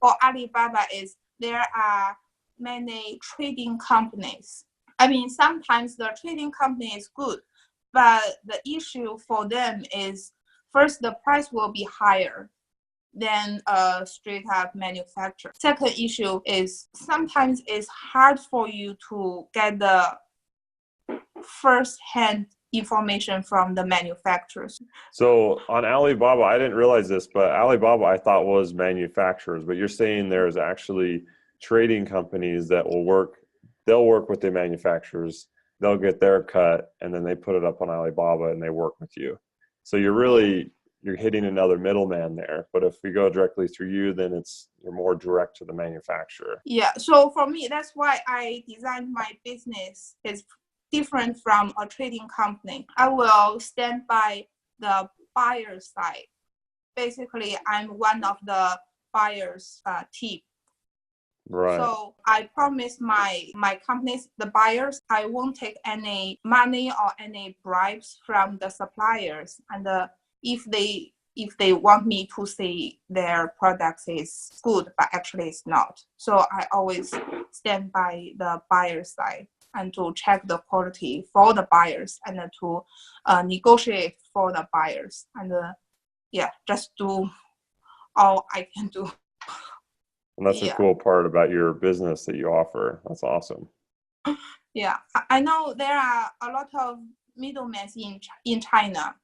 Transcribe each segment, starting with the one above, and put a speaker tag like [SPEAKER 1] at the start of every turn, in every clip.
[SPEAKER 1] for Alibaba is there are many trading companies. I mean, sometimes the trading company is good, but the issue for them is first, the price will be higher than a straight up manufacturer. Second issue is sometimes it's hard for you to get the first hand information from the manufacturers.
[SPEAKER 2] So on Alibaba, I didn't realize this, but Alibaba I thought was manufacturers, but you're saying there's actually trading companies that they'll work with the manufacturers, they'll get their cut, and then they put it up on Alibaba and they work with you. So you're hitting another middleman there. But if we go directly through you, then you're more direct to the manufacturer.
[SPEAKER 1] Yeah, so for me, that's why I designed my business is different from a trading company. I will stand by the buyer side. Basically, I'm one of the buyers' team.
[SPEAKER 2] Right.
[SPEAKER 1] So I promise my companies, the buyers, I won't take any money or any bribes from the suppliers. And if they want me to say their products is good, but actually it's not. So I always stand by the buyer side and to check the quality for the buyers and to negotiate for the buyers. And just do all I can do.
[SPEAKER 2] And that's a cool part about your business that you offer. That's awesome.
[SPEAKER 1] Yeah, I know there are a lot of middlemen in China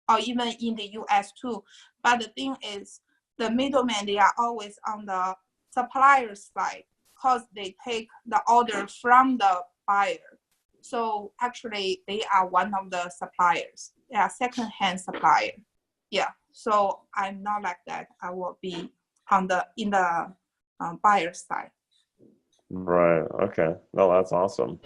[SPEAKER 1] or even in the US too. But the thing is, the middlemen, they are always on the supplier side because they take the order from the buyer. So actually, they are one of the suppliers. They are second-hand supplier. Yeah, so I'm not like that. I will be in the buyer side.
[SPEAKER 2] Right. Okay. No, that's awesome.